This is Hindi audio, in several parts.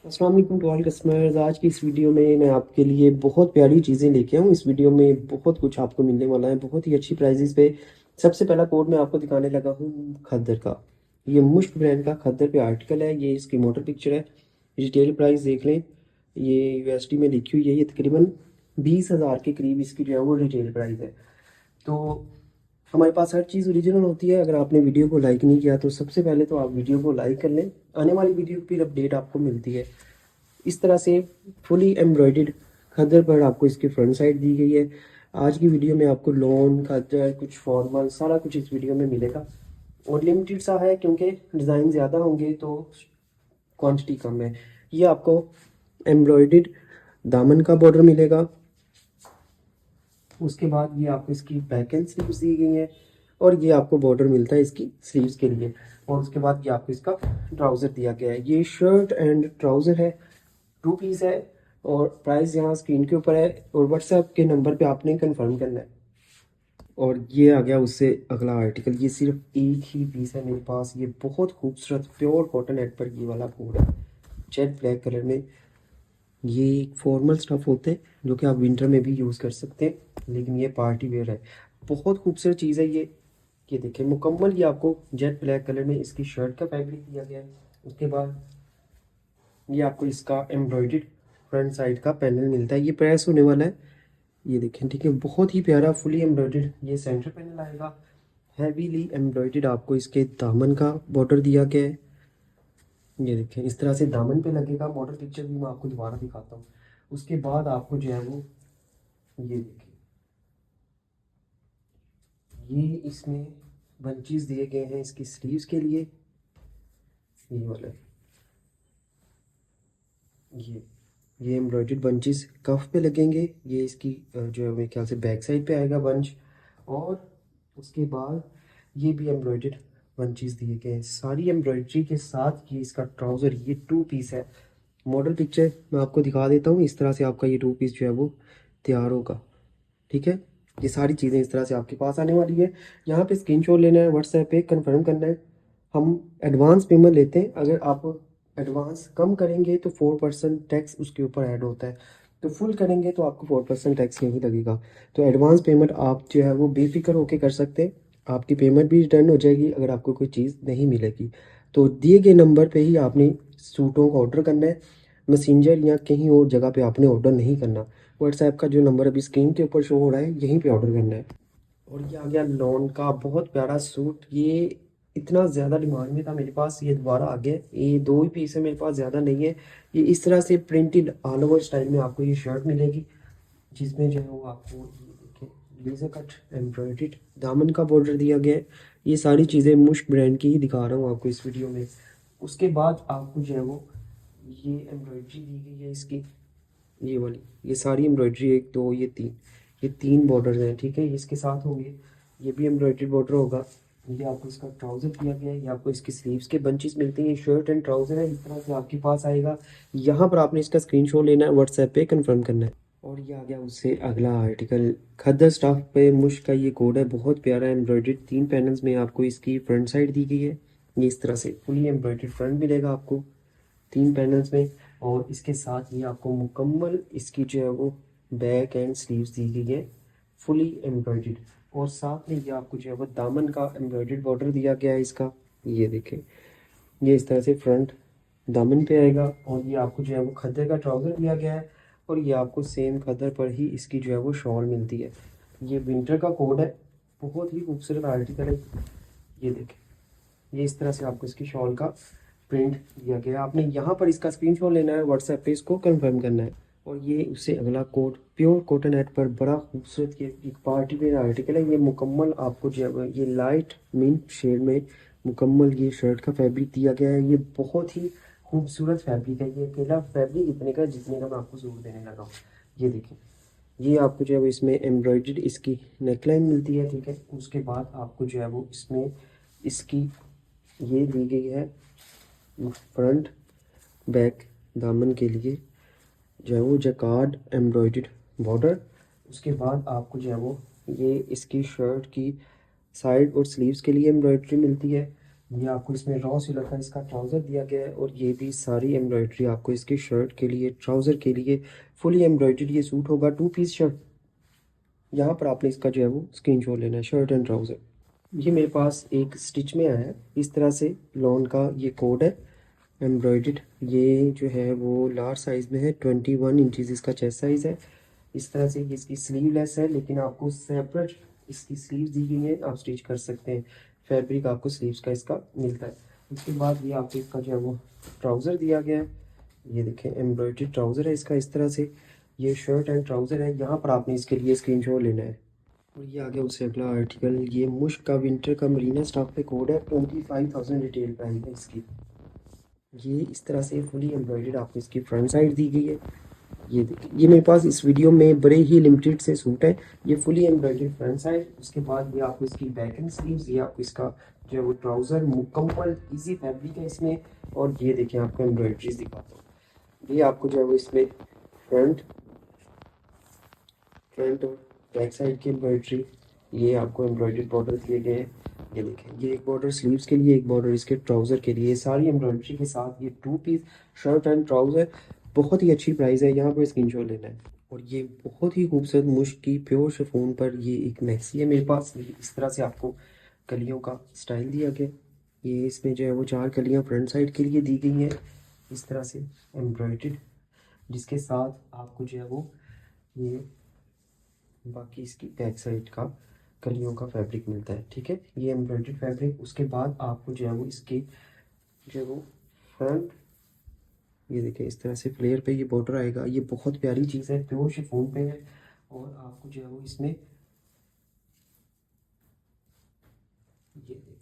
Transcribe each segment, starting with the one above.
अस्सलाम वालेकुम टू ऑल कस्टमर्स। आज की इस वीडियो में मैं आपके लिए बहुत प्यारी चीज़ें लेके आया हूँ। इस वीडियो में बहुत कुछ आपको मिलने वाला है, बहुत ही अच्छी प्राइजेस पे। सबसे पहला कोड मैं आपको दिखाने लगा हूँ खद्दर का। ये मुश्क ब्रांड का खद्दर पे आर्टिकल है। ये इसकी मोटर पिक्चर है। रिटेल प्राइस देख लें, ये यूएसडी में लिखी हुई है। ये तकरीबन 20,000 के करीब इसकी जो है वो रिटेल प्राइस है। तो हमारे पास हर चीज़ ओरिजिनल होती है। अगर आपने वीडियो को लाइक नहीं किया तो सबसे पहले तो आप वीडियो को लाइक कर लें, आने वाली वीडियो की अपडेट आपको मिलती है। इस तरह से फुली एम्ब्रॉयडर्ड खद्दर पर आपको इसकी फ्रंट साइड दी गई है। आज की वीडियो में आपको लॉन खद्दर कुछ फॉर्मल सारा कुछ इस वीडियो में मिलेगा और लिमिटेड सा है क्योंकि डिज़ाइन ज़्यादा होंगे तो क्वांटिटी कम है। ये आपको एम्ब्रॉयडर्ड दामन का बॉर्डर मिलेगा। उसके बाद ये आपको इसकी बैक एंड स्लीव्स दी गई हैं और ये आपको बॉर्डर मिलता है इसकी स्लीव्स के लिए। और उसके बाद ये आपको इसका ट्राउज़र दिया गया है। ये शर्ट एंड ट्राउज़र है, 2 पीस है और प्राइस यहाँ स्क्रीन के ऊपर है और व्हाट्सएप के नंबर पे आपने कंफर्म करना है। और ये आ गया उससे अगला आर्टिकल। ये सिर्फ एक ही पीस है मेरे पास। ये बहुत खूबसूरत प्योर कॉटन एड पर ये वाला कोड है, जेट ब्लैक कलर में। ये एक फॉर्मल स्टफ़ होते हैं जो कि आप विंटर में भी यूज़ कर सकते हैं, लेकिन ये पार्टी वेयर है। बहुत खूबसूरत चीज़ है ये देखिए मुकम्मल। ये आपको जेट ब्लैक कलर में इसकी शर्ट का फैब्रिक दिया गया है। उसके बाद ये आपको इसका एम्ब्रॉयडर्ड फ्रंट साइड का पैनल मिलता है। ये प्रेस होने वाला है, ये देखें, ठीक है। बहुत ही प्यारा फुली एम्ब्रॉयडर्ड ये सेंटर पैनल आएगा। हैवीली एम्ब्रॉयडर्ड आपको इसके दामन का बॉर्डर दिया गया है। ये देखें इस तरह से दामन पे लगेगा। मॉडल पिक्चर भी मैं आपको दोबारा दिखाता हूँ। उसके बाद आपको जो है वो ये देखिए, ये इसमें बंचेस दिए गए हैं इसकी स्लीव्स के लिए। ये वाला ये ये एम्ब्रॉयडर्ड बंचेस कफ पे लगेंगे। ये इसकी जो है मेरे ख्याल से बैक साइड पे आएगा बंच। और उसके बाद ये भी एम्ब्रॉयडर्ड बंचेस दिए गए हैं सारी एम्ब्रॉयडरी के साथ। ये इसका ट्राउज़र, ये 2 पीस है। मॉडल पिक्चर मैं आपको दिखा देता हूँ। इस तरह से आपका ये 2 पीस जो है वो तैयार होगा, ठीक है। ये सारी चीज़ें इस तरह से आपके पास आने वाली है। यहाँ पे स्क्रीनशॉट लेना है, व्हाट्सएप पे कंफर्म करना है। हम एडवांस पेमेंट लेते हैं। अगर आप एडवांस कम करेंगे तो 4% टैक्स उसके ऊपर ऐड होता है। तो फुल करेंगे तो आपको 4% टैक्स नहीं लगेगा। तो एडवांस पेमेंट आप जो है वो बेफिक्र होके कर सकते हैं। आपकी पेमेंट भी रिटर्न हो जाएगी अगर आपको कोई चीज़ नहीं मिलेगी। तो दिए गए नंबर पे ही आपने सूटों का ऑर्डर करना है। मैसेंजर या कहीं और जगह पे आपने ऑर्डर नहीं करना। व्हाट्सएप का जो नंबर अभी स्क्रीन के ऊपर शो हो रहा है यहीं पे ऑर्डर करना है। और ये आ गया लॉन का बहुत प्यारा सूट। ये इतना ज़्यादा डिमांड में था मेरे पास, ये दोबारा आ गया। ये 2 ही पीस है मेरे पास, ज़्यादा नहीं है। ये इस तरह से प्रिंटेड ऑल ओवर स्टाइल में आपको ये शर्ट मिलेगी, जिसमें जो है वो आपको ये देखिए लेज़र कट एम्ब्रॉयडर्ड दामन का बॉर्डर दिया गया है। ये सारी चीज़ें मुश्क ब्रांड की ही दिखा रहा हूँ आपको इस वीडियो में। उसके बाद आपको जो है वो ये एम्ब्रॉयडरी दी गई है इसकी, ये वाली। ये सारी एम्ब्रॉयडरी 1 2 ये 3 बॉर्डर हैं, ठीक है। इसके साथ होंगे, ये भी एम्ब्रॉयडरी बॉर्डर होगा। ये आपको इसका ट्राउज़र दिया गया है। ये आपको इसकी स्लीव्स के बंचेस मिलती हैं। ये शर्ट एंड ट्राउज़र है, इस तरह से आपके पास आएगा। यहाँ पर आपने इसका स्क्रीनशॉट लेना है, व्हाट्सएप पे कंफर्म करना है। और ये आ गया उससे अगला आर्टिकल खद्दर स्टाफ पे मुश्क का ये कोड है। बहुत प्यारा एम्ब्रॉयडर्ड 3 पैनल्स में आपको इसकी फ्रंट साइड दी गई है। ये इस तरह से फुली एम्ब्रॉयडर्ड फ्रंट मिलेगा आपको 3 पैनल्स में। और इसके साथ ही आपको मुकम्मल इसकी जो है वो बैक एंड स्लीव्स दी गई है फुली एम्ब्रॉयडर्ड। और साथ में ये आपको जो है वो दामन का एम्ब्रॉयडर्ड बॉर्डर दिया गया है इसका। ये देखें, ये इस तरह से फ्रंट दामन पे आएगा। और ये आपको जो है वो खद्दर का ट्राउज़र दिया गया है। और ये आपको सेम खद्दर पर ही इसकी जो है वो शॉल मिलती है। ये विंटर का कोड है, बहुत ही खूबसूरत आर्टिकल है। ये देखें, ये इस तरह से आपको इसकी शॉल का प्रिंट दिया गया है। आपने यहाँ पर इसका स्क्रीनशॉट लेना है, व्हाट्सएप पे इसको कंफर्म करना है। और ये उससे अगला कोड प्योर कॉटन एट पर बड़ा खूबसूरत ये एक पार्टी वेयर आर्टिकल है। ये मुकम्मल आपको जो है ये लाइट मिंट शेड में मुकम्मल ये शर्ट का फैब्रिक दिया गया है। ये बहुत ही खूबसूरत फैब्रिक है। ये अकेला फैब्रिक इतने का जितने का मैं आपको सूट देने लगा हूँ। ये देखिए, ये आपको जो है इसमें एम्ब्रॉयडर्ड इसकी नेकलाइन मिलती है, ठीक है। उसके बाद आपको जो है वो इसमें इसकी ये दी गई है फ्रंट बैक दामन के लिए जो है वो जैकार्ड एम्ब्रॉयडर्ड बॉर्डर। उसके बाद आपको जो है वो ये इसकी शर्ट की साइड और स्लीव्स के लिए एम्ब्रॉयडरी मिलती है। ये आपको इसमें रॉ सिलर का इसका ट्राउज़र दिया गया है और ये भी सारी एम्ब्रॉयडरी आपको इसकी शर्ट के लिए, ट्राउज़र के लिए फुली एम्ब्रॉयडर्ड ये सूट होगा, 2 पीस शर्ट। यहाँ पर आपने इसका जो है वो स्क्रीनशॉट लेना है, शर्ट एंड ट्राउज़र। ये मेरे पास एक स्टिच में आया है इस तरह से, लॉन का ये कोड है एम्ब्रॉयडर्ड। ये जो है वो लार्ज साइज़ में है, 21 इंचज़ इसका चेस्ट साइज़ है। इस तरह से ये इसकी स्लीवलेस है, लेकिन आपको सेपरेट इसकी स्लीव्स दी गई हैं, आप स्टिच कर सकते हैं। फैब्रिक आपको स्लीव्स का इसका मिलता है। उसके बाद ये आपको इसका जो है वो ट्राउज़र दिया गया है। ये देखें एम्ब्रॉयडर्ड ट्राउज़र है इसका इस तरह से। ये शर्ट एंड ट्राउज़र है। यहाँ पर आपने इसके लिए स्क्रीनशॉट लेना है। और ये आ गया उससे अगला आर्टिकल। ये मुश्क का विंटर का मरीना स्टॉक पे कोड है, 25,000 रिटेल प्राइस है इसकी। ये इस तरह से फुली एम्ब्रॉयडर्ड आपको इसकी फ्रंट साइड दी गई है। ये देखिए, ये मेरे पास इस वीडियो में बड़े ही लिमिटेड से सूट है। ये फुली एम्ब्रॉयडर्ड फ्रंट साइड, उसके बाद ये आपको इसकी बैक एंड स्लीव्स, ये आपको इसका जो है वो ट्राउज़र मुकम्मल इजी फैब्रिक है इसमें। और ये देखिए आपको एम्ब्रॉयडरीज दिखाता हूँ। ये आपको जो है वो इसमें फ्रंट फ्रंट और बैक साइड की एम्ब्रॉयडरी, ये आपको एम्ब्रॉयडर्ड बॉर्डर दिए गए हैं। ये देखें, ये एक बॉर्डर स्लीव्स के लिए, एक बॉर्डर इसके ट्राउज़र के लिए, सारी एम्ब्रॉयडरी के साथ ये 2 पीस शर्ट एंड ट्राउज़र। बहुत ही अच्छी प्राइस है, यहाँ पर स्क्रीनशॉट लेना है। और ये बहुत ही खूबसूरत मुश्क की प्योर शिफॉन पर ये एक मैक्सी है मेरे पास। ये इस तरह से आपको कलियों का स्टाइल दिया गया। ये इसमें जो है वो 4 कलियाँ फ्रंट साइड के लिए दी गई हैं इस तरह से एम्ब्रॉयडर्ड, जिसके साथ आपको जो है वो ये बाकी इसकी बैक साइड का कलियों का फैब्रिक मिलता है। ठीक है, ये एम्ब्रॉयडर्ड फैब्रिक। उसके बाद आपको जो है वो इसकी जो है वो फ्रंट, ये देखिए इस तरह से फ्लेयर पे ये बॉर्डर आएगा। ये बहुत प्यारी चीज़ है, प्योर शिफॉन पे है। और आपको जो है वो इसमें ये देखिए,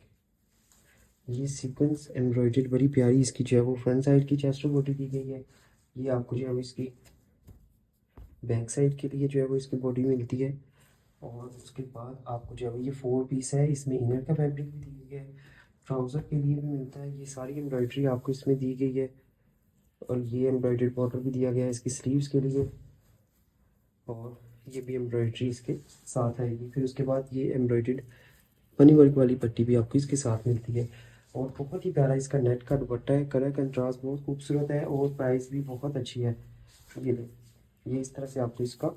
ये सीक्वेंस एम्ब्रॉयडर्ड बड़ी प्यारी इसकी जो है वो फ्रंट साइड की चेस्ट बॉडी दी गई है। ये आपको जो है वो इसकी बैक साइड के लिए जो है वो इसकी बॉडी मिलती है। और उसके बाद आपको जो है ये 4 पीस है, इसमें इनर का फैब्रिक भी दी गई है, ट्राउज़र के लिए भी मिलता है। ये सारी एम्ब्रॉयडरी आपको इसमें दी गई है। और ये एम्ब्रॉयडर्ड बॉर्डर भी दिया गया है इसकी स्लीव्स के लिए। और ये भी एम्ब्रॉयडरी इसके साथ आएगी। फिर उसके बाद ये एम्ब्रॉयडर्ड मनी वर्क वाली पट्टी भी आपको इसके साथ मिलती है। और बहुत ही प्यारा इसका नेट का दुपट्टा है, कलर कंट्रास्ट बहुत खूबसूरत है और प्राइस भी बहुत अच्छी है। ये देख, ये इस तरह से आपको इसका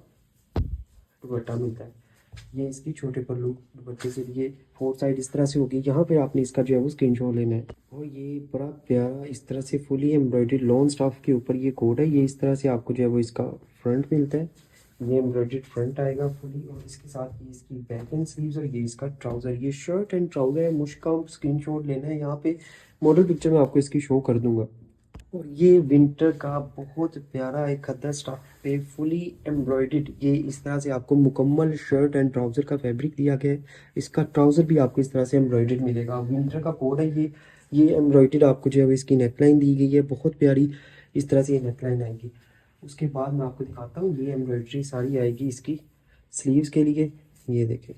दुपट्टा मिलता है। ये इसकी छोटे पल्लू दुपट्टे के लिए 4 साइड इस तरह से होगी। यहाँ पे आपने इसका जो है वो स्क्रीनशॉट लेना है। और ये बड़ा प्यारा इस तरह से फुली एम्ब्रॉयडर्ड लॉन स्टाफ के ऊपर ये कोड है। ये इस तरह से आपको जो है वो इसका फ्रंट मिलता है। ये एम्ब्रॉयडर्ड फ्रंट आएगा फुली, और इसके साथ ये इसकी बैक एंड स्लीव्स और ये इसका ट्राउज़र। ये शर्ट एंड ट्राउज़र है। मुश्किल स्क्रीनशॉट लेना है, यहाँ पे मॉडल पिक्चर में आपको इसकी शो कर दूंगा। और ये विंटर का बहुत प्यारा एक खद्दर स्टाफ पे फुली एम्ब्रॉयडर्ड, ये इस तरह से आपको मुकम्मल शर्ट एंड ट्राउज़र का फैब्रिक दिया गया है। इसका ट्राउज़र भी आपको इस तरह से एम्ब्रॉयडर्ड मिलेगा। विंटर का कोड है ये एम्ब्रॉयडर्ड आपको जो है इसकी नेकलाइन दी गई है, बहुत प्यारी इस तरह से ये नेकलाइन आएगी। उसके बाद मैं आपको दिखाता हूँ, ये एम्ब्रॉयडरी सारी आएगी इसकी स्लीव्स के लिए। ये देखें,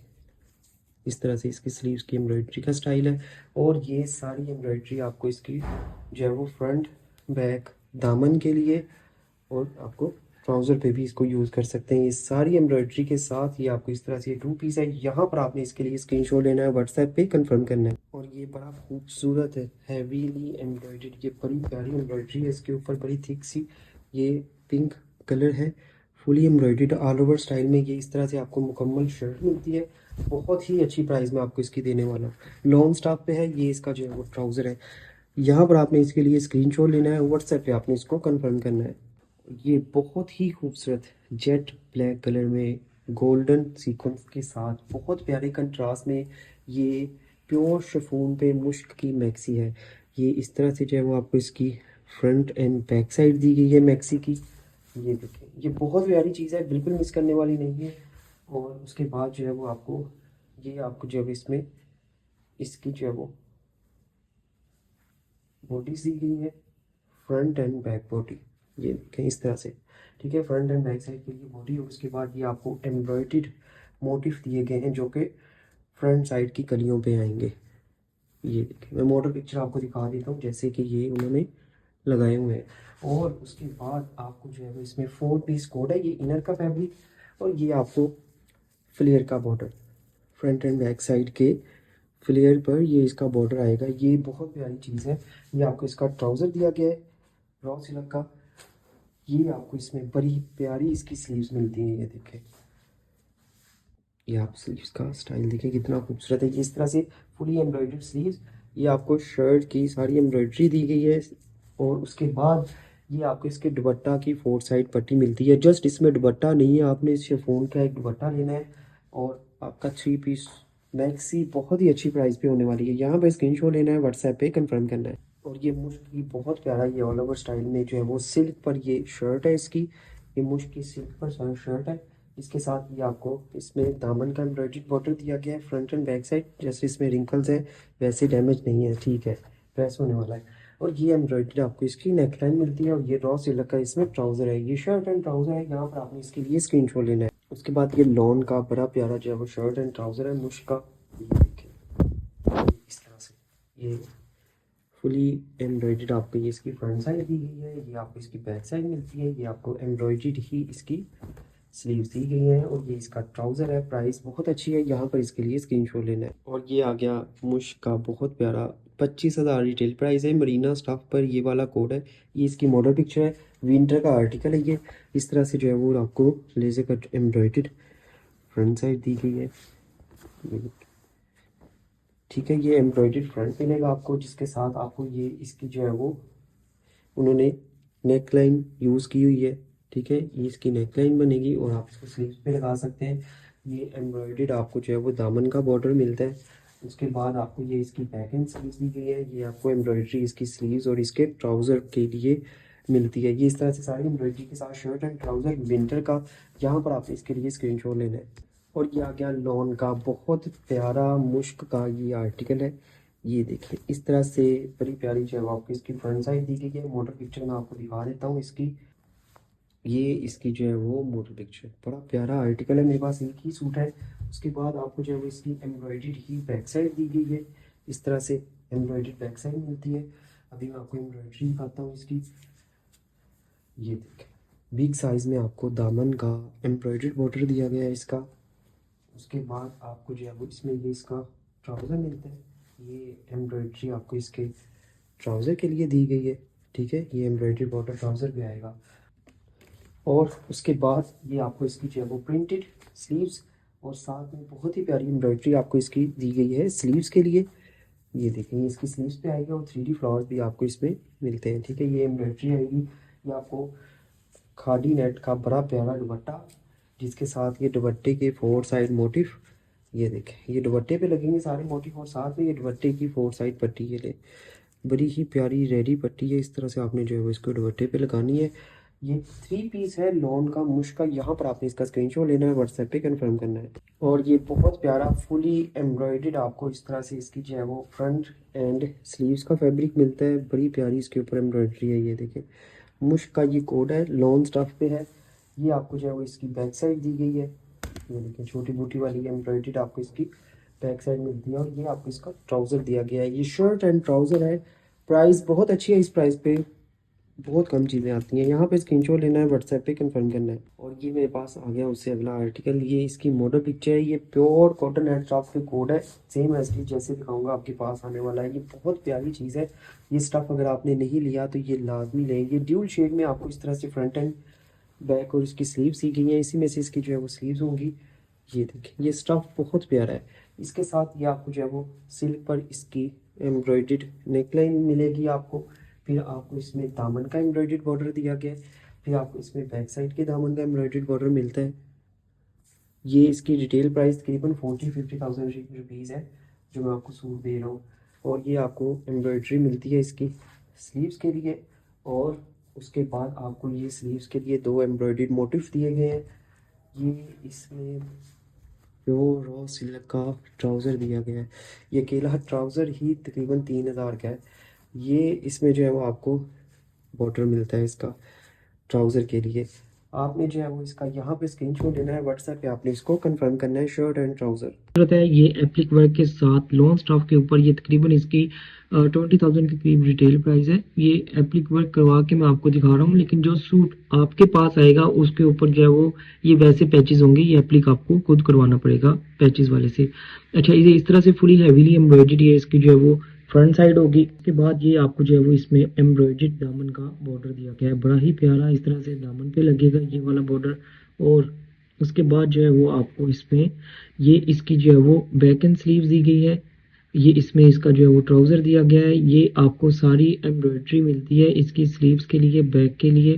इस तरह से इसकी स्लीव्स की एम्ब्रॉयडरी का स्टाइल है। और ये सारी एम्ब्रॉयडरी आपको इसकी जो है वो फ्रंट बैक दामन के लिए, और आपको ट्राउज़र पे भी इसको यूज़ कर सकते हैं। ये सारी एम्ब्रॉयडरी के साथ ये आपको इस तरह से 2 पीस है। यहाँ पर आपने इसके लिए स्क्रीनशॉट लेना है, व्हाट्सएप पे कंफर्म करना है। और ये बड़ा खूबसूरत है, हैवीली एम्ब्रॉयडर्ड, ये बड़ी प्यारी एम्ब्रॉयडरी है इसके ऊपर, बड़ी थिक सी। ये पिंक कलर है, fully embroidered all over style में। ये इस तरह से आपको मुकम्मल शर्ट मिलती है। बहुत ही अच्छी प्राइस में आपको इसकी देने वाला हूँ। लॉन्ग स्टाफ पे है। ये इसका जो है वो ट्राउज़र है। यहाँ पर आपने इसके लिए स्क्रीनशॉट लेना है, व्हाट्सएप पे आपने इसको कंफर्म करना है। ये बहुत ही खूबसूरत जेट ब्लैक कलर में गोल्डन सीक्वेंस के साथ बहुत प्यारे कंट्रास्ट में ये प्योर शिफॉन पे मुश्क की मैक्सी है। ये इस तरह से जो है वो आपको इसकी फ्रंट एंड बैक साइड दी गई है मैक्सी की। ये देखिए, ये बहुत प्यारी चीज़ है, बिल्कुल मिस करने वाली नहीं है। और उसके बाद जो है वो आपको ये आपको जो है इसमें इसकी जो है वो बॉडीज दी गई है, फ्रंट एंड बैक बॉडी। ये देखें इस तरह से। ठीक है, फ्रंट एंड बैक साइड के लिए बॉडी। और उसके बाद ये आपको एम्ब्रॉयडर्ड मोटिफ दिए गए हैं जो कि फ्रंट साइड की कलियों पे आएंगे। ये देखें, मैं मॉडल पिक्चर आपको दिखा देता हूँ जैसे कि ये उन्होंने लगाए हुए हैं। और उसके बाद आपको जो है वो इसमें 4 पीस कोड है। ये इनर का फैब्रिक और ये आपको फ्लेयर का border, front end back side के फ्लेयर पर ये इसका बॉर्डर आएगा। ये बहुत प्यारी चीज़ है। ये आपको इसका ट्राउज़र दिया गया है रॉ सिल्क का। ये आपको इसमें बड़ी प्यारी इसकी स्लीव्स मिलती हैं। ये देखें, ये आप स्लीव्स का स्टाइल देखें कितना खूबसूरत है। ये इस तरह से फुली एम्ब्रॉयडर्ड स्लीव्स। ये आपको शर्ट की सारी एम्ब्रॉयडरी दी गई है। और उसके बाद ये आपको इसके दुपट्टा की 4 साइड पट्टी मिलती है। जस्ट इसमें दुपट्टा नहीं है, आपने इस शिफॉन का एक दुपट्टा लेना है और आपका 3 पीस मैक्सी बहुत ही अच्छी प्राइस पे होने वाली है। यहाँ पे स्क्रीनशॉट लेना है, व्हाट्सएप पे कंफर्म करना है। और ये मुश्क की बहुत प्यारा ये ऑल ओवर स्टाइल में जो है वो सिल्क पर ये शर्ट है इसकी। ये मुश्क की सिल्क पर शर्ट है। इसके साथ ये आपको इसमें दामन का एम्ब्रॉयडरी बॉर्डर दिया गया है फ्रंट एंड बैक साइड। जैसे इसमें रिंकल्स है वैसे डैमेज नहीं है, ठीक है, प्रेस होने वाला है। और ये एम्ब्रॉयडरी आपको इसकी नेकलाइन मिलती है। और ये रॉ सिल्क का इसमें ट्राउज़र है। ये शर्ट एंड ट्राउज़र है। यहाँ पर आपने इसके लिए स्क्रीनशॉट लेना है। उसके बाद ये लॉन का बड़ा प्यारा जो है वो शर्ट एंड ट्राउज़र है मुश्क का। ये देखिए इस तरह से ये फुली एम्ब्रॉयडर्ड आपको ये इसकी फ्रंट साइड दी गई है। ये आपको इसकी बैक साइड मिलती है। ये आपको एम्ब्रॉयडर्ड ही इसकी स्लीव्स दी गई हैं। और ये इसका ट्राउज़र है। प्राइस बहुत अच्छी है। यहाँ पर इसके लिए स्क्रीनशॉट लेना है। और ये आ गया मुश्क का बहुत प्यारा 25,000 रिटेल प्राइस है। मरीना स्टफ पर ये वाला कोड है। ये इसकी मॉडल पिक्चर है। विंटर का आर्टिकल है ये। इस तरह से जो है वो आपको laser cut embroidered front side दी गई है। ठीक है, ये एम्ब्रॉयडर्ड फ्रंट मिलेगा आपको, जिसके साथ आपको ये इसकी जो है वो उन्होंने नेक लाइन यूज़ की हुई है। ठीक है, ये इसकी नेक लाइन बनेगी और आप इसको स्लीव्स पे लगा सकते हैं। ये एम्ब्रॉयडर्ड आपको जो है वो दामन का बॉर्डर मिलता है। उसके बाद आपको ये इसकी बैक एंड स्लीव्स दी गई है। ये आपको एम्ब्रॉयडरी इसकी स्लीव्स और इसके ट्राउज़र के लिए मिलती है। ये इस तरह से सारी एम्ब्रॉयडरी के साथ शर्ट एंड ट्राउज़र विंटर का। यहाँ पर आपने इसके लिए स्क्रीनशॉट लेना है। और ये आ गया लॉन का बहुत प्यारा मुश्क का ये आर्टिकल है। ये देखिए इस तरह से बड़ी प्यारी जो है वो आपको इसकी फ्रंट साइड दी गई है। मोटर पिक्चर मैं आपको दिखा देता हूँ इसकी। ये इसकी जो है वो मोटर पिक्चर बड़ा प्यारा आर्टिकल है। मेरे पास एक ही सूट है। उसके बाद आपको जो है वो इसकी एम्ब्रॉयडरी ही बैक साइड दी गई है। इस तरह से एम्ब्रॉयडरी बैक साइड मिलती है। अभी मैं आपको एम्ब्रॉयडरी दिखाता हूँ इसकी। ये देखें बिग साइज़ में आपको दामन का एम्ब्रॉयडरी बॉर्डर दिया गया है इसका। उसके बाद आपको जो है वो इसमें ये इसका ट्राउज़र मिलता है। ये एम्ब्रॉयडरी आपको इसके ट्राउज़र के लिए दी गई है। ठीक है, ये एम्ब्रॉयडरी बॉर्डर ट्राउज़र भी आएगा। और उसके बाद ये आपको इसकी जो है वो प्रिंटेड स्लीव्स और साथ में बहुत ही प्यारी एम्ब्रॉयडरी आपको इसकी दी गई है स्लीव्स के लिए। ये देखेंगे इसकी स्लीव्स पे आएगा और 3D फ्लावर्स भी आपको इसमें मिलते हैं। ठीक है, ये एम्ब्रॉयडरी आएगी। ये आपको खादी नेट का बड़ा प्यारा दुपट्टा, जिसके साथ ये दुपट्टे के 4 साइड मोटिफ। ये देखें ये दुपट्टे पे लगेंगे सारे मोटिफ और साथ में ये दुपट्टे की 4 साइड पट्टी। ये ले बड़ी ही प्यारी रेडी पट्टी है। इस तरह से आपने जो है वो इसको दुपट्टे पे लगानी है। ये 3 पीस है लॉन का मुश्क का। यहाँ पर आपने इसका स्क्रीनशॉट लेना है, व्हाट्सएप पे कंफर्म करना है। और ये बहुत प्यारा फुली एम्ब्रॉयडर्ड आपको इस तरह से इसकी जो है वो फ्रंट एंड स्लीव्स का फैब्रिक मिलता है। बड़ी प्यारी इसके ऊपर एम्ब्रॉयडरी है। ये देखें मुश्क का ये कोड है, लॉन स्टफ पे है। ये आपको जो है वो इसकी बैक साइड दी गई है। ये देखिए छोटी बूटी वाली एम्ब्रॉयडरी आपको इसकी बैक साइड मिलती है। और ये आपको इसका ट्राउज़र दिया गया है। ये शर्ट एंड ट्राउज़र है। प्राइस बहुत अच्छी है। इस प्राइस पे बहुत कम चीज़ें आती हैं। यहाँ पे स्क्रीनशॉट लेना है, व्हाट्सएप पे कंफर्म करना है। और ये मेरे पास आ गया उससे अगला आर्टिकल। ये इसकी मॉडल पिक्चर है। ये प्योर कॉटन एंड स्टफ के कोड है। सेम एज टी जैसे दिखाऊंगा आपके पास आने वाला है। ये बहुत प्यारी चीज़ है। ये स्टफ़ अगर आपने नहीं लिया तो ये लाजमी लें। ये ड्यूल शेड में आपको इस तरह से फ्रंट एंड बैक और इसकी स्लीव्स दी गई हैं। इसी में से इसकी जो है वो स्लीव्स होंगी। ये देखिए ये स्टफ़ बहुत प्यारा है। इसके साथ ये आपको जो है वो सिल्क पर इसकी एम्ब्रॉयडर्ड नेकलाइन मिलेगी आपको। फिर आपको इसमें दामन का एम्ब्रॉयडर्ड बॉर्डर दिया गया है। फिर आपको इसमें बैक साइड के दामन का एम्ब्रॉयडर्ड बॉर्डर मिलता है। ये इसकी रिटेल प्राइस तकरीबन 40-50,000 रुपीज़ है जो मैं आपको सूट दे रहा हूँ। और ये आपको एम्ब्रॉयडरी मिलती है इसकी स्लीव्स के लिए। और उसके बाद आपको ये स्लीव्स के लिए 2 एम्ब्रॉयडर्ड मोटिफ दिए गए हैं। ये इसमें प्योर रॉ सिल्क का ट्राउज़र दिया गया है। ये अकेला ट्राउज़र ही तकरीबन 3,000 का है। ये इसमें जो है वो आपको बॉर्डर मिलता है इसका ट्राउज़र के लिए। आपने जो है वो इसका यहाँ पे स्क्रीनशॉट लेना है, व्हाट्सएप पे आपने इसको कंफर्म करना है, शर्ट एंड ट्राउज़र रहता है। ये एप्लिक वर्क के साथ लॉन्ग स्टॉफ के ऊपर ये तकरीबन इसकी 20,000 के करीब रिटेल प्राइस है। ये एप्लिक वर्क करवा के मैं आपको दिखा रहा हूँ, लेकिन जो सूट आपके पास आएगा उसके ऊपर जो है वो ये वैसे पैचेस होंगे, ये एप्लिक आपको खुद करवाना पड़ेगा पैचेस वाले से। अच्छा, ये इस तरह से फुली हैवीली एम्ब्रॉयडरी है, इसकी जो है वो फ्रंट साइड होगी। उसके बाद ये आपको जो है वो इसमें एम्ब्रॉयडरी दामन का बॉर्डर दिया गया है, बड़ा ही प्यारा इस तरह से दामन पे लगेगा ये वाला बॉर्डर। और उसके बाद जो है वो आपको इसमें ये इसकी जो है वो बैक एंड स्लीव्स दी गई है। ये इसमें इसका जो है वो ट्राउज़र दिया गया है। ये आपको सारी एम्ब्रॉयडरी मिलती है इसकी स्लीव्स के लिए, बैक के लिए।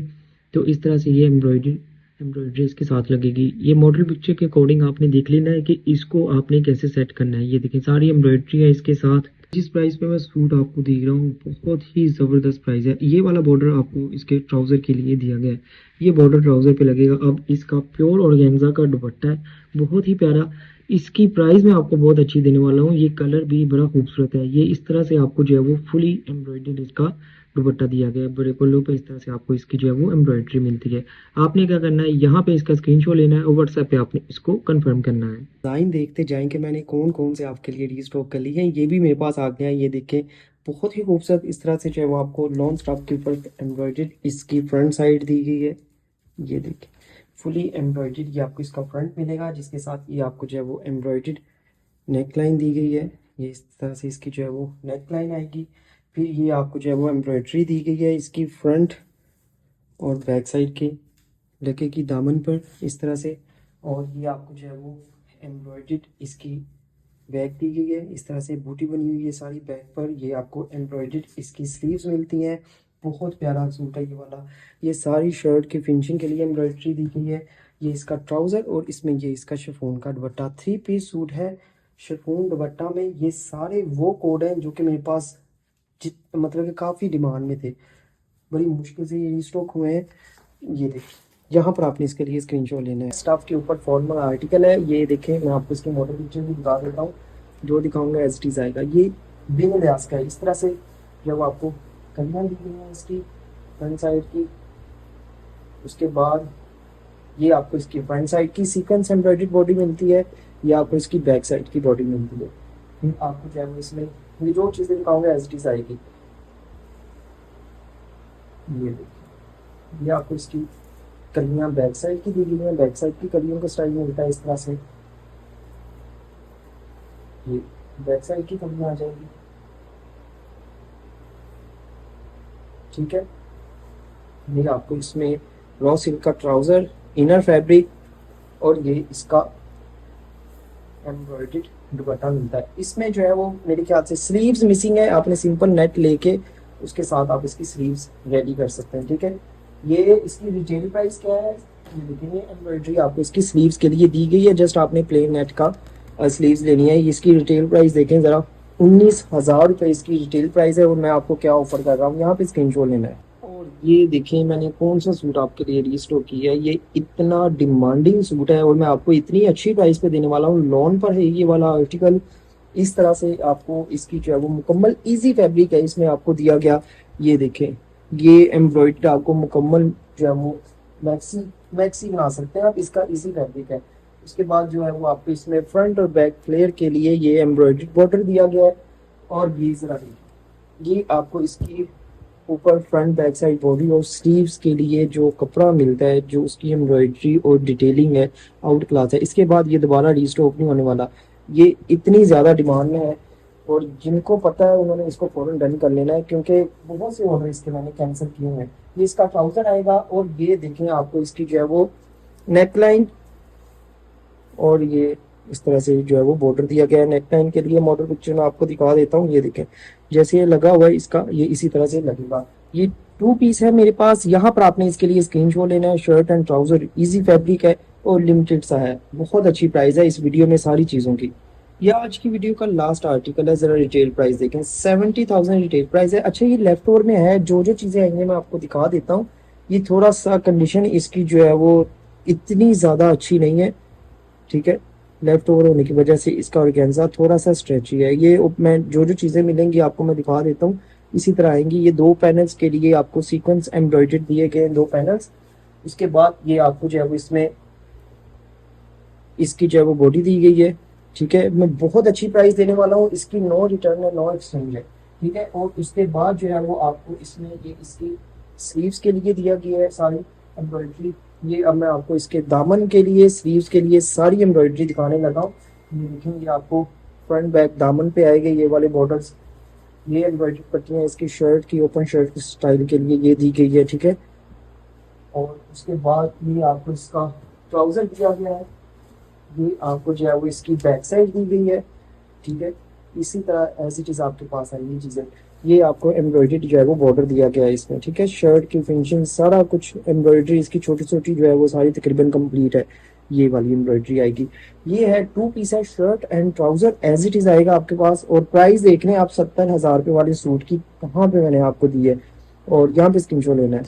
तो इस तरह से ये एम्ब्रॉयडरी इसके साथ लगेगी। ये मॉडल पिक्चर के अकॉर्डिंग आपने देख लेना है कि इसको आपने कैसे सेट करना है। ये देखिए सारी एम्ब्रॉयडरी है इसके साथ। जिस प्राइस पे मैं सूट आपको देख रहा हूँ बहुत ही ज़बरदस्त प्राइस है। ये वाला बॉर्डर आपको इसके ट्राउज़र के लिए दिया गया है, ये बॉर्डर ट्राउज़र पे लगेगा। अब इसका प्योर ऑर्गेन्जा का दुपट्टा है, बहुत ही प्यारा। इसकी प्राइस मैं आपको बहुत अच्छी देने वाला हूँ। ये कलर भी बड़ा खूबसूरत है। ये इस तरह से आपको जो है वो फुली एम्ब्रॉयडर्ड इसका दुपट्टा दिया गया है। बड़े पल्लू पे इस तरह से आपको इसकी जो है वो एम्ब्रॉयडरी मिलती है। आपने क्या करना है, यहाँ पे इसका स्क्रीनशॉट लेना है और व्हाट्सएप पे आपने इसको कंफर्म करना है। डिज़ाइन देखते जाएंगे मैंने कौन कौन से आपके लिए रीस्टॉक कर ली है। ये भी मेरे पास आ गया है, ये देखें बहुत ही खूबसूरत इस तरह से जो है वो आपको लॉन्ग स्टॉप के ऊपर एम्ब्रॉयडर्ड इसकी फ्रंट साइड दी गई है। ये देखें फुली एम्ब्रॉयडर्ड ये आपको इसका फ्रंट मिलेगा, जिसके साथ ये आपको जो है वो एम्ब्रॉयडर्ड नेक लाइन दी गई है। ये इस तरह से इसकी जो है वो नेक लाइन आएगी। फिर ये आपको जो है वो एम्ब्रॉयडरी दी गई है इसकी फ्रंट और बैक साइड के लगेगी दामन पर इस तरह से। और ये आपको जो है वो एम्ब्रॉयडर्ड इसकी बैक दी गई है, इस तरह से बूटी बनी हुई है सारी बैक पर। ये आपको एम्ब्रॉयडर्ड इसकी स्लीव्स मिलती हैं। बहुत प्यारा सूट है ये वाला। ये सारी शर्ट की फिनिशिंग के लिए एम्ब्रॉयडरी दी गई है। ये इसका ट्राउज़र और इसमें ये इसका शिफॉन का दुपट्टा, 3 पीस सूट है शिफॉन दुपट्टा में। ये सारे वो कोड हैं जो कि मेरे पास मतलब कि काफ़ी डिमांड में थे, बड़ी मुश्किल से ये स्टॉक हुए हैं। ये देखिए यहाँ पर आपने इसके लिए स्क्रीनशॉट लेना है। स्टफ के ऊपर फॉर्मल आर्टिकल है, ये देखें मैं आपको इसके मॉडल पिक्चर भी दिखा देता हूँ। जो दिखाऊंगा एज इट इज़ आएगा। ये बिन लिहाज का है इस तरह से, जब आपको कलियाँ दी गई हैं इसकी फ्रंट साइड की। उसके बाद ये आपको इसकी फ्रंट साइड की सीक्वेंस एम्ब्रॉयडर्ड बॉडी मिलती है, ये आपको इसकी बैक साइड की बॉडी मिलती है। फिर आपको जो है इसमें ये जो चीज़ें दिखाऊंगा एज इट इज़ आएगी। ये देखिए ये आपको इसकी कलियां बैक साइड की दी गई हैं, बैक साइड की कलियों का स्टाइल मिलता है इस तरह से। ये बैक साइड की कलियां आ जाएगी, ठीक है। ये आपको इसमें रॉ सिल्क का ट्राउजर, इनर फैब्रिक और ये इसका एम्ब्रॉयडर्ड दुपट्टा मिलता है। इसमें जो है वो मेरे ख्याल से स्लीव्स मिसिंग है, आपने सिंपल नेट लेके उसके साथ आप इसकी स्लीव्स रेडी कर सकते हैं, ठीक है। ये इसकी रिटेल प्राइस क्या है, ये देखेंगे एम्ब्रॉयडरी आपको इसकी स्लीव्स के लिए दी गई है। जस्ट आपने प्लेन नेट का स्लीव्स लेनी है। इसकी रिटेल प्राइस देखें ज़रा, 19,000 रुपये इसकी रिटेल प्राइस है। और मैं आपको क्या ऑफर कर रहा हूँ, यहाँ पे स्क्रीनशॉट लेना है। और ये देखिए मैंने कौन सा सूट आपके लिए रीस्टॉक किया है। ये इतना डिमांडिंग सूट है और मैं आपको इतनी अच्छी प्राइस पे देने वाला हूँ। लॉन पर है ये वाला आर्टिकल। इस तरह से आपको इसकी जो है वो मुकम्मल इजी फैब्रिक है इसमें आपको दिया गया। ये देखें ये एम्ब्रॉयडरी आपको मुकम्मल जो है वो मैक्सी मैक्सी बना सकते हैं आप, इसका इजी फैब्रिक है। उसके बाद जो है वो आपको इसमें फ्रंट और बैक फ्लेयर के लिए ये एम्ब्रॉयडरी बॉर्डर दिया गया है। और ये जरा देखिए ये आपको इसकी ऊपर फ्रंट बैक साइड बॉडी और स्लीव्स के लिए जो कपड़ा मिलता है, जो उसकी एम्ब्रॉयडरी और डिटेलिंग है, आउट क्लास है। इसके बाद ये दोबारा रीस्टॉक नहीं होने वाला, ये इतनी ज़्यादा डिमांड में है। और जिनको पता है उन्होंने इसको फ़ौरन डन कर लेना है, क्योंकि बहुत से ऑर्डर इसके मैंने कैंसिल किए हैं। ये इसका ट्राउज़र आएगा और ये देखें आपको इसकी जो है वो नेक लाइन और ये इस तरह से जो है वो बॉर्डर दिया गया है नेक लाइन के लिए। मॉडल पिक्चर में आपको दिखा देता हूँ, ये देखें जैसे ये लगा हुआ है इसका, ये इसी तरह से लगेगा। ये 2 पीस है मेरे पास। यहाँ पर आपने इसके लिए स्क्रीनशॉट लेना है। Shirt and trouser easy fabric है और लिमिटेड सा है। बहुत अच्छी प्राइस है इस वीडियो में सारी चीज़ों की। यह आज की वीडियो का लास्ट आर्टिकल है। जरा रिटेल प्राइस देखें, 70,000 रिटेल प्राइस है। अच्छा ये लेफ्ट ओवर में है, जो जो चीज़ें आएंगी मैं आपको दिखा देता हूँ। ये थोड़ा सा कंडीशन इसकी जो है वो इतनी ज़्यादा अच्छी नहीं है, ठीक है। लेफ्ट ओवर होने की वजह से इसका ऑर्गेन्जा थोड़ा सा स्ट्रेची है। ये मैं जो जो चीज़ें मिलेंगी आपको मैं दिखा देता हूँ, इसी तरह आएंगी। ये 2 पैनल्स के लिए आपको सीक्वेंस एम्ब्रॉयडर्ड दिए गए हैं, 2 पैनल्स। उसके बाद ये आपको जो है वो इसमें इसकी जो है वो बॉडी दी गई है। ठीक है, मैं बहुत अच्छी प्राइस देने वाला हूँ इसकी, नो रिटर्न है, नो एक्सचेंज है। ठीक है, और उसके बाद जो है वो आपको इसमें ये इसकी स्लीव्स के लिए दिया गया है सारी एम्ब्रॉयडरी। ये अब मैं आपको इसके दामन के लिए, स्लीव्स के लिए सारी एम्ब्रॉयडरी दिखाने लगा हूँ। ये देखेंगे आपको फ्रंट बैक दामन पे आएंगे ये वाले बॉर्डर्स। ये एम्ब्रॉयडरी पट्टियाँ इसकी शर्ट की, ओपन शर्ट की स्टाइल के लिए ये दी गई है। ठीक है, और उसके बाद ये आपको इसका ट्राउजर दिया गया है। ये आपको जो है वो इसकी बैक साइड दी गई है। ठीक है, इसी तरह एज इट इज आपके पास है ये चीज़ें। ये आपको एम्ब्रॉयडरी जो है वो बॉर्डर दिया गया है इसमें। ठीक है, शर्ट की फिनिशिंग सारा कुछ एम्ब्रॉयडरी इसकी छोटी छोटी जो है वो सारी तकरीबन कंप्लीट है। ये वाली एम्ब्रॉयडरी आएगी। ये है 2 पीस है, shirt and trouser as it is आएगा आपके पास। और प्राइस देख लें आप 70,000 रुपये वाले सूट की कहाँ पे मैंने आपको दी है, और यहाँ पे स्क्रीनशॉट लेना है।